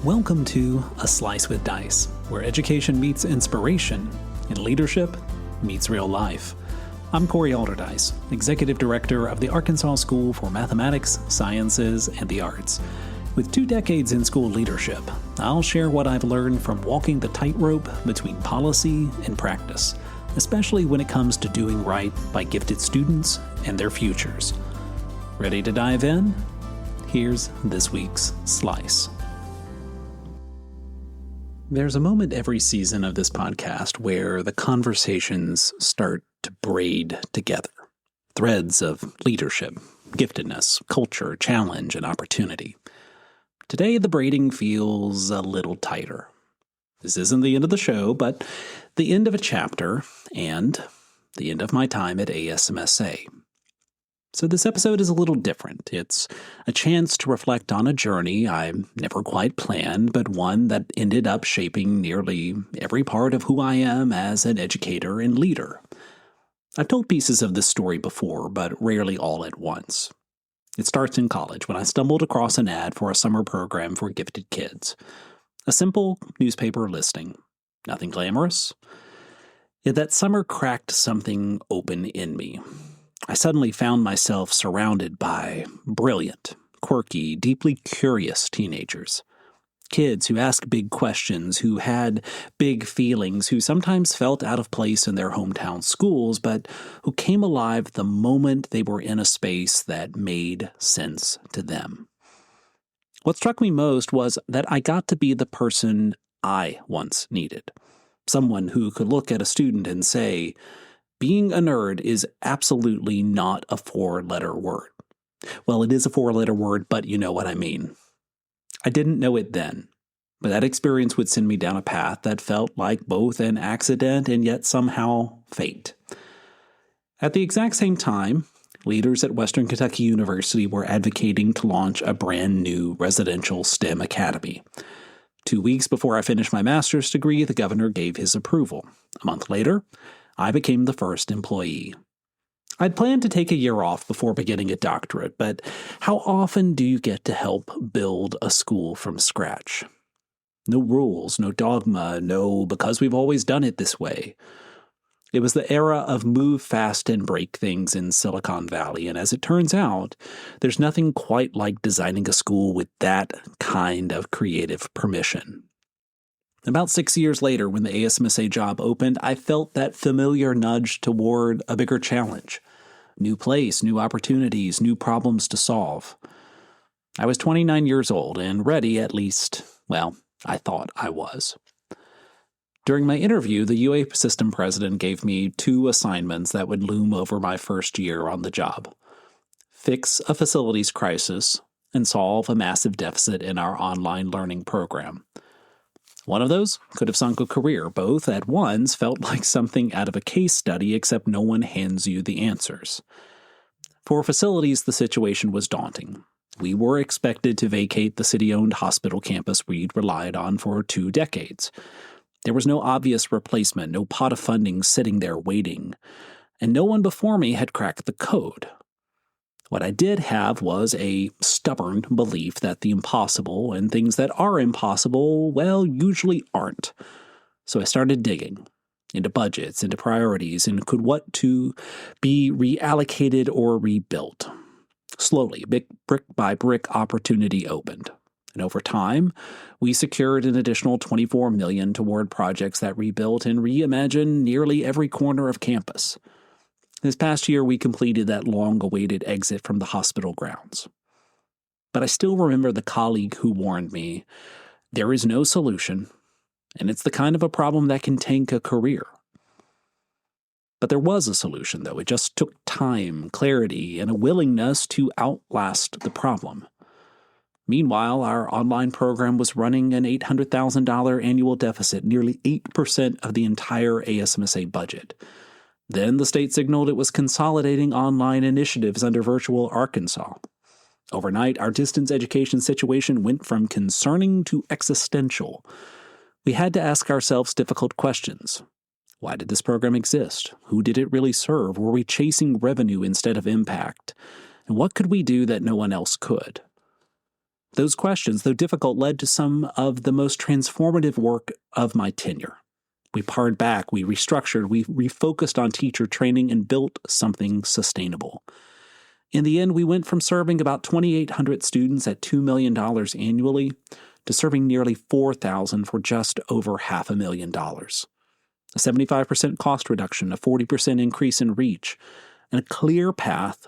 Welcome to A Slice with Dice, where education meets inspiration and leadership meets real life. I'm Corey Alderdice, Executive Director of the Arkansas School for Mathematics, Sciences, and the Arts. With 2 decades in school leadership, I'll share what I've learned from walking the tightrope between policy and practice, especially when it comes to doing right by gifted students and their futures. Ready to dive in? Here's this week's Slice. There's a moment every season of this podcast where the conversations start to braid together. Threads of leadership, giftedness, culture, challenge, and opportunity. Today, the braiding feels a little tighter. This isn't the end of the show, but the end of a chapter and the end of my time at ASMSA. So this episode is a little different. It's a chance to reflect on a journey I never quite planned, but one that ended up shaping nearly every part of who I am as an educator and leader. I've told pieces of this story before, but rarely all at once. It starts in college when I stumbled across an ad for a summer program for gifted kids. A simple newspaper listing. Nothing glamorous. Yet that summer cracked something open in me. I suddenly found myself surrounded by brilliant, quirky, deeply curious teenagers. Kids who asked big questions, who had big feelings, who sometimes felt out of place in their hometown schools, but who came alive the moment they were in a space that made sense to them. What struck me most was that I got to be the person I once needed. Someone who could look at a student and say, being a nerd is absolutely not a 4-letter word. Well, it is a 4-letter word, but you know what I mean. I didn't know it then, but that experience would send me down a path that felt like both an accident and yet somehow fate. At the exact same time, leaders at Western Kentucky University were advocating to launch a brand new residential STEM academy. 2 weeks before I finished my master's degree, the governor gave his approval. A month later, I became the first employee. I'd planned to take a year off before beginning a doctorate, but how often do you get to help build a school from scratch? No rules, no dogma, no because we've always done it this way. It was the era of move fast and break things in Silicon Valley, and as it turns out, there's nothing quite like designing a school with that kind of creative permission. About 6 years later, when the ASMSA job opened, I felt that familiar nudge toward a bigger challenge. New place, new opportunities, new problems to solve. I was 29 years old and ready, at least, well, I thought I was. During my interview, the UA system president gave me 2 assignments that would loom over my first year on the job. Fix a facilities crisis and solve a massive deficit in our online learning program. One of those could have sunk a career. Both at once felt like something out of a case study, except no one hands you the answers. For facilities, the situation was daunting. We were expected to vacate the city-owned hospital campus we'd relied on for 2 decades. There was no obvious replacement, no pot of funding sitting there waiting, and no one before me had cracked the code. What I did have was a stubborn belief that the impossible and things that are impossible, well, usually aren't. So I started digging into budgets, into priorities, and could what to be reallocated or rebuilt. Slowly, brick by brick, opportunity opened. And over time, we secured an additional $24 million toward projects that rebuilt and reimagined nearly every corner of campus. This past year, we completed that long-awaited exit from the hospital grounds. But I still remember the colleague who warned me, there is no solution, and it's the kind of a problem that can tank a career. But there was a solution, though. It just took time, clarity, and a willingness to outlast the problem. Meanwhile, our online program was running an $800,000 annual deficit, nearly 8% of the entire ASMSA budget. Then the state signaled it was consolidating online initiatives under Virtual Arkansas. Overnight, our distance education situation went from concerning to existential. We had to ask ourselves difficult questions. Why did this program exist? Who did it really serve? Were we chasing revenue instead of impact? And what could we do that no one else could? Those questions, though difficult, led to some of the most transformative work of my tenure. We pared back, we restructured, we refocused on teacher training and built something sustainable. In the end, we went from serving about 2,800 students at $2 million annually to serving nearly 4,000 for just over $500,000. A 75% cost reduction, a 40% increase in reach, and a clear path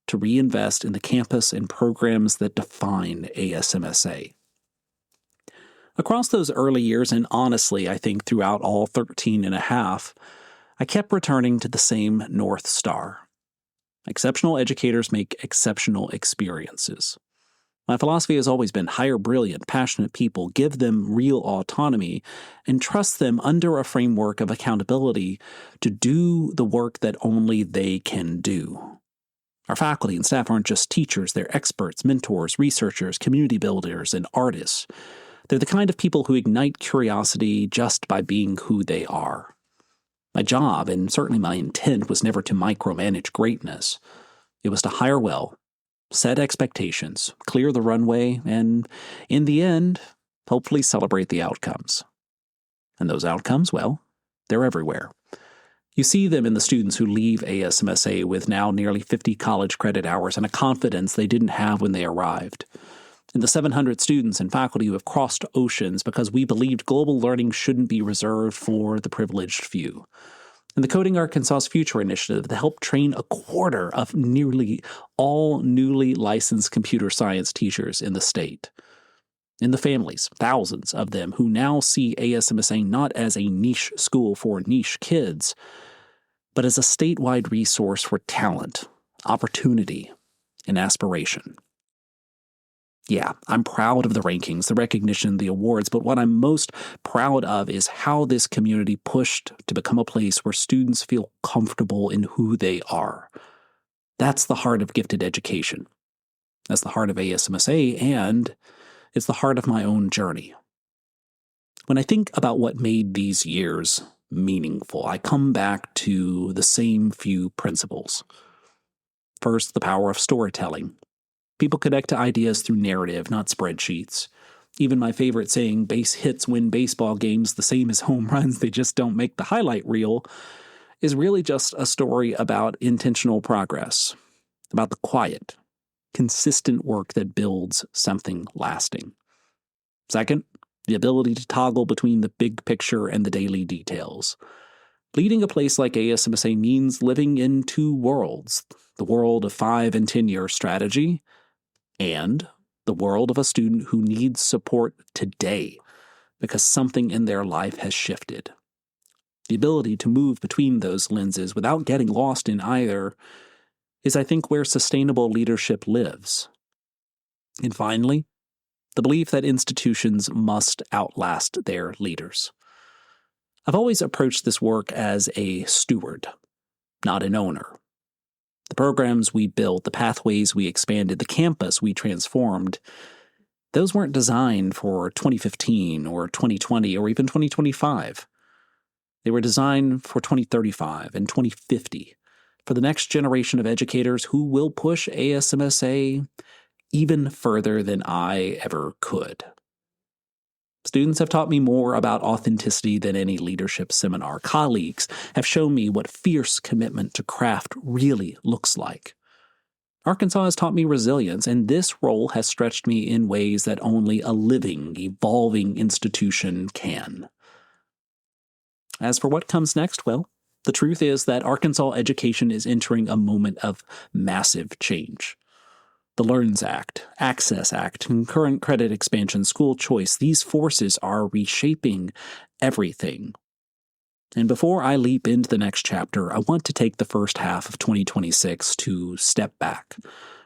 to reinvest in the campus and programs that define ASMSA. Across those early years, and honestly, I think throughout all 13 and a half, I kept returning to the same North Star. Exceptional educators make exceptional experiences. My philosophy has always been hire brilliant, passionate people, give them real autonomy, and trust them under a framework of accountability to do the work that only they can do. Our faculty and staff aren't just teachers, they're experts, mentors, researchers, community builders, and artists. They're the kind of people who ignite curiosity just by being who they are. My job, and certainly my intent, was never to micromanage greatness. It was to hire well, set expectations, clear the runway, and, in the end, hopefully celebrate the outcomes. And those outcomes, well, they're everywhere. You see them in the students who leave ASMSA with now nearly 50 college credit hours and a confidence they didn't have when they arrived. In the 700 students and faculty who have crossed oceans because we believed global learning shouldn't be reserved for the privileged few. In the Coding Arkansas's Future initiative that helped train a quarter of nearly all newly licensed computer science teachers in the state. In the families, thousands of them who now see ASMSA not as a niche school for niche kids, but as a statewide resource for talent, opportunity, and aspiration. Yeah, I'm proud of the rankings, the recognition, the awards, but what I'm most proud of is how this community pushed to become a place where students feel comfortable in who they are. That's the heart of gifted education. That's the heart of ASMSA, and it's the heart of my own journey. When I think about what made these years meaningful, I come back to the same few principles. First, the power of storytelling. People connect to ideas through narrative, not spreadsheets. Even my favorite saying, base hits win baseball games the same as home runs, they just don't make the highlight reel, is really just a story about intentional progress, about the quiet, consistent work that builds something lasting. Second, the ability to toggle between the big picture and the daily details. Leading a place like ASMSA means living in two worlds, the world of 5 and 10-year strategy and the world of a student who needs support today because something in their life has shifted. The ability to move between those lenses without getting lost in either is, I think, where sustainable leadership lives. And finally, the belief that institutions must outlast their leaders. I've always approached this work as a steward, not an owner. The programs we built, the pathways we expanded, the campus we transformed, those weren't designed for 2015 or 2020 or even 2025. They were designed for 2035 and 2050, for the next generation of educators who will push ASMSA even further than I ever could. Students have taught me more about authenticity than any leadership seminar. Colleagues have shown me what fierce commitment to craft really looks like. Arkansas has taught me resilience, and this role has stretched me in ways that only a living, evolving institution can. As for what comes next, well, the truth is that Arkansas education is entering a moment of massive change. The LEARNS Act, Access Act, concurrent credit expansion, school choice, these forces are reshaping everything. And before I leap into the next chapter, I want to take the first half of 2026 to step back,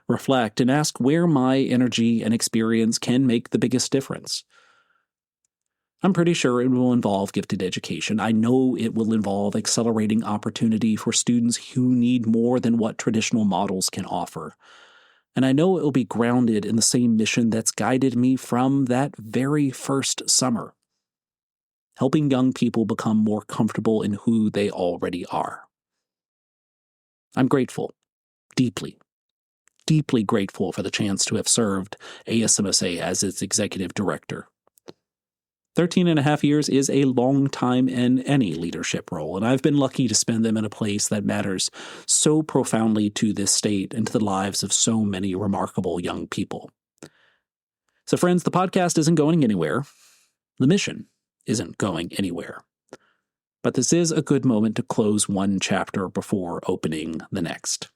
reflect, and ask where my energy and experience can make the biggest difference. I'm pretty sure it will involve gifted education. I know it will involve accelerating opportunity for students who need more than what traditional models can offer. And I know it will be grounded in the same mission that's guided me from that very first summer. Helping young people become more comfortable in who they already are. I'm grateful, deeply, deeply grateful for the chance to have served ASMSA as its executive director. 13 and a half years is a long time in any leadership role, and I've been lucky to spend them in a place that matters so profoundly to this state and to the lives of so many remarkable young people. So friends, the podcast isn't going anywhere. The mission isn't going anywhere. But this is a good moment to close one chapter before opening the next.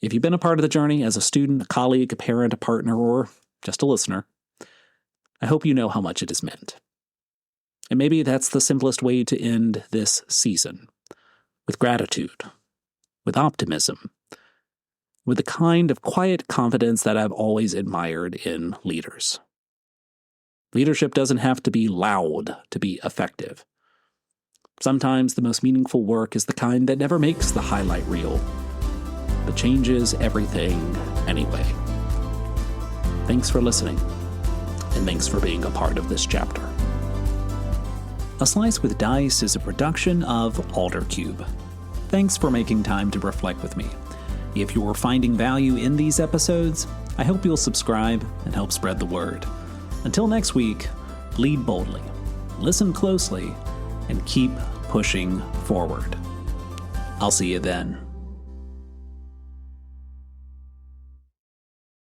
If you've been a part of the journey as a student, a colleague, a parent, a partner, or just a listener, I hope you know how much it has meant. And maybe that's the simplest way to end this season, with gratitude, with optimism, with the kind of quiet confidence that I've always admired in leaders. Leadership doesn't have to be loud to be effective. Sometimes the most meaningful work is the kind that never makes the highlight reel, but changes everything anyway. Thanks for listening, and thanks for being a part of this chapter. A Slice with Dice is a production of Aldercube. Thanks for making time to reflect with me. If you're finding value in these episodes, I hope you'll subscribe and help spread the word. Until next week, lead boldly, listen closely, and keep pushing forward. I'll see you then.